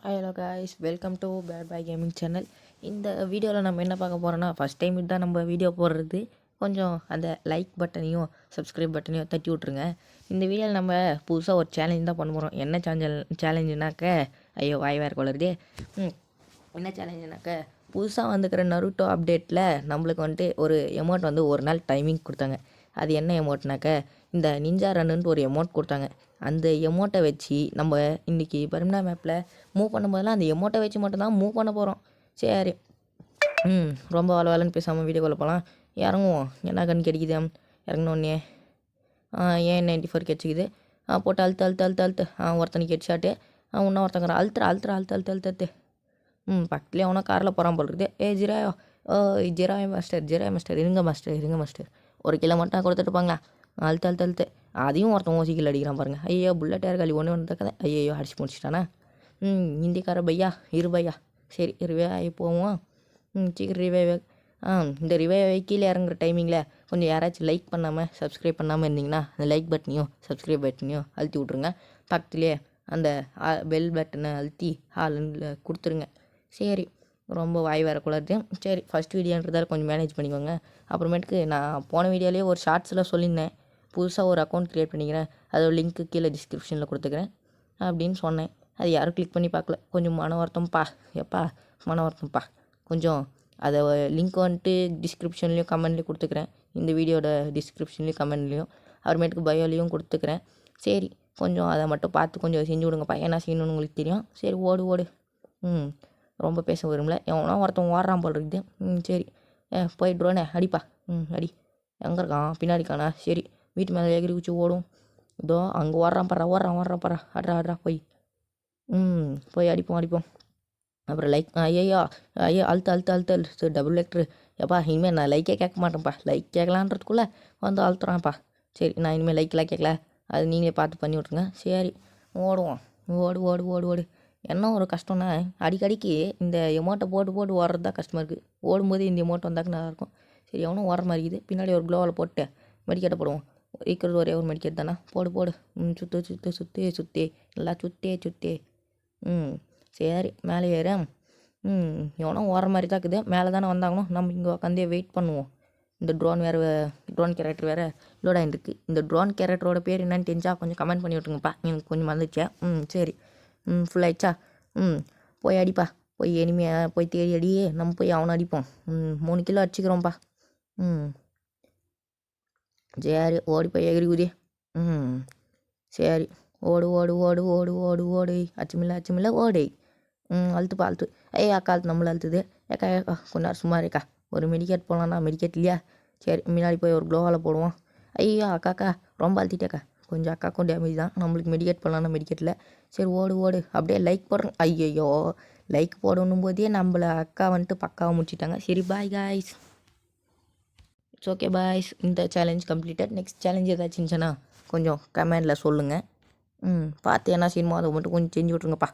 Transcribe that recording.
Hello guys, welcome to Bad Boy Gaming channel. இந்த வீடியோவில் நம்ம என்ன பார்க்க போகிறோன்னா, ஃபஸ்ட் டைம் இதுதான் நம்ம வீடியோ போடுறது. கொஞ்சம் அந்த லைக் பட்டனையும் சப்ஸ்கிரைப் பட்டனையும் தட்டி விட்ருங்க. இந்த வீடியோவில் நம்ம புதுசாக ஒரு சேலஞ்ச் தான் பண்ண போகிறோம். என்ன சேலஞ்சுனாக்க ஐயோ வாய் வேறு கொள்ளுறதே. என்ன சேலஞ்சுனாக்க புதுசாக வந்துக்கிற நருட்டோ அப்டேட்டில் நம்மளுக்கு வந்துட்டு ஒரு எமௌண்ட் வந்து ஒரு நாள் டைமிங் கொடுத்தாங்க. அது என்ன எமௌண்ட்னாக்க இந்த நிஞ்சா ரன்னுன்ட்டு ஒரு எமௌண்ட் கொடுத்தாங்க. அந்த எமௌண்ட்டை வச்சு நம்ம இன்றைக்கி பர்மினா மேப்பில் மூவ் பண்ணும்போதெல்லாம் அந்த எமௌண்ட்டை வச்சு மட்டும்தான் மூவ் பண்ண போகிறோம். சரி, ரொம்ப வேலைன்னு பேசாமல் வீடியோக்குள்ளே போகலாம். இறங்குவோம். என்ன கண் கிடைக்குது இறங்கினோடனே ஏன் 94 கிடச்சிக்குது. போட்டு அழுத்து ஒருத்தனுக்கு ஹெட்ஷாட்டு. இன்னும் ஒருத்தங்கிற அழுத்து பக்கத்துலேயே அவனா காரில் போகிறான் போல் இருக்குது. ஜிராயோ ஜிராய் மாஸ்டர் இருங்க மாஸ்டர் ஒரு கிலோ மட்டும் கொடுத்துட்டுப்பாங்களா. அழுத்து அதையும் ஒருத்தன் ஓசிக்கில் அடிக்கிறான் பாருங்கள். ஐயோ புல்லட் ஏர்காலி ஒன்று தக்கதை ஐயோ அடிச்சு முடிச்சிட்டானா. ஹிந்திக்கார பையா இரு பையா. சரி ரிவே ஆகி போவோம். சீக்கிரம் ரிவைவ். இந்த ரிவைவ் கீழே இறங்குற டைமிங்கில் கொஞ்சம் யாராச்சும் லைக் பண்ணாமல் சப்ஸ்கிரைப் பண்ணாமல் இருந்தீங்கன்னா அந்த லைக் பட்டனையும் சப்ஸ்கிரைப் பட்டனையும் அழுத்தி விட்ருங்க. பக்கத்துலேயே அந்த பெல் பட்டனை அழுத்தி ஹாலில் கொடுத்துருங்க. சரி, ரொம்ப வாய் வரக்கூடாது. சரி, ஃபஸ்ட் வீடியோன்றதால கொஞ்சம் மேனேஜ் பண்ணிக்கோங்க. அப்புறமேட்டுக்கு நான் போன வீடியோலேயே ஒரு ஷார்ட்ஸில் சொல்லியிருந்தேன், புதுசாக ஒரு அக்கௌண்ட் க்ரியேட் பண்ணிக்கிறேன், அதோட லிங்க்கு கீழே டிஸ்கிரிப்ஷனில் கொடுத்துக்கிறேன் அப்படின்னு சொன்னேன். அது யாரும் கிளிக் பண்ணி பார்க்கல. கொஞ்சம் மன வருத்தம்ப்பா. கொஞ்சம் அதை லிங்க் வந்துட்டு டிஸ்கிரிப்ஷன்லேயும் கமெண்ட்லேயும் கொடுத்துக்கிறேன். இந்த வீடியோட டிஸ்கிரிப்ஷன்லேயும் கமெண்ட்லேயும் அப்புறமேட்டுக்கு பயோலையும் கொடுத்துக்கிறேன். சரி, கொஞ்சம் அதை மட்டும் பார்த்து கொஞ்சம் செஞ்சு விடுங்கப்பா. என்ன செய்யணும்னு உங்களுக்கு தெரியும். சரி ஓடு. ரொம்ப பேச வரும்ல. எவனா ஒருத்தன் ஓடுறான் போல் இருக்குது. சரி, போய் ட்ரோனே அடிப்பா. அடி. எங்கே இருக்கான்? பின்னாடிக்கானா? சரி, வீட்டு மேலே எகிரி குச்சி ஓடும். இதோ அங்கே ஓடுறான் பாரா. அட்ரா போய் அடிப்போம். அப்புறம் லைக் ஐயோ அழுத்து டபுள் லைக்ட்ரு. எப்பா இனிமேல் நான் லைக்கே கேட்க மாட்டேன்ப்பா. லைக் கேட்கலான்றதுக்குள்ளே வந்து அழுத்துறான்ப்பா. சரி, நான் இனிமேல் லைக்கெலாம் கேட்கல. அது நீங்களே பார்த்து பண்ணி விட்ருங்க. சரி, ஓடுவோம். ஓடு. என்ன ஒரு கஷ்டம்னா அடிக்கடிக்கு இந்த எமௌண்ட்டை போட்டு ஓடுறது தான் கஷ்டமாக இருக்குது. ஓடும்போது இந்த எமௌண்ட் வந்தாக்க நல்லாயிருக்கும். சரி, எவனும் ஓடுற மாதிரி இருக்குது. பின்னாடி ஒரு க்ளோவில் போட்டு மெடிக்கெட்டை போடுவோம். இருக்கிறது ஒரே ஒரு மெடிக்கெட் தானே. போடு. சுற்றி நல்லா சுற்றி. சரி, மேலே ஏற. எவனோ ஓடுற மாதிரி தான் இருக்குது. மேலே தானே வந்தாங்கணும். நம்ம இங்கே உட்காந்தே வெயிட் பண்ணுவோம். இந்த ட்ரோன் கேரக்டர் வேறு லோட் ஆகிருக்கு. இந்த ட்ரோன் கேரக்டரோட பேர் என்னன்னு தெரிஞ்சால் கொஞ்சம் கமெண்ட் பண்ணி விட்ருங்கப்பா. எனக்கு கொஞ்சம் மறந்துச்சா. சரி, ஃபுல் ஆயிடுச்சா. போய் அடிப்பா. போய் எனிமையை போய் தேடி அடியே. நம்ம போய் அவனை அடிப்போம். 3 கிலோ அடிச்சுக்கிறோம்ப்பா. சரி, ஓடி போய் எகிரி குதி. சரி, ஓடு. அச்சுமில்ல ஓடு. அழுத்துப்பா. அக்கா அழுத்து நம்மள அழுத்துது. ஏக்கா கொஞ்ச நேரம் சும்மா இருக்கா. ஒரு மெடிக்கேட் போகலான்னா மெடிக்கேட் இல்லையா. சரி, முன்னாடி போய் ஒரு க்ளோவால் போடுவோம். ஐயோ அக்கா ரொம்ப அழுத்திட்டேக்கா. கொஞ்சம் அக்காக்கும் டேமேஜ் தான். நம்மளுக்கு மெடிக்கேட் போடலான்னா மெடிக்கேட்டில். சரி ஓடு. அப்படியே லைக் போடுறோம். ஐயோ லைக் போடணும் போதே நம்மளை அக்கா வந்துட்டு பக்காவை முடிச்சிட்டாங்க. சரி, bye guys. It's okay boys. இந்த சேலஞ்ச் கம்ப்ளீட்டட். நெக்ஸ்ட் சேலஞ்ச் ஏதாச்சும் இருந்துச்சுன்னா கொஞ்சம் கமெண்டில் சொல்லுங்கள். பார்த்து என்ன செய்யணுமோ அதை மட்டும் கொஞ்சம் செஞ்சு விட்ருங்கப்பா.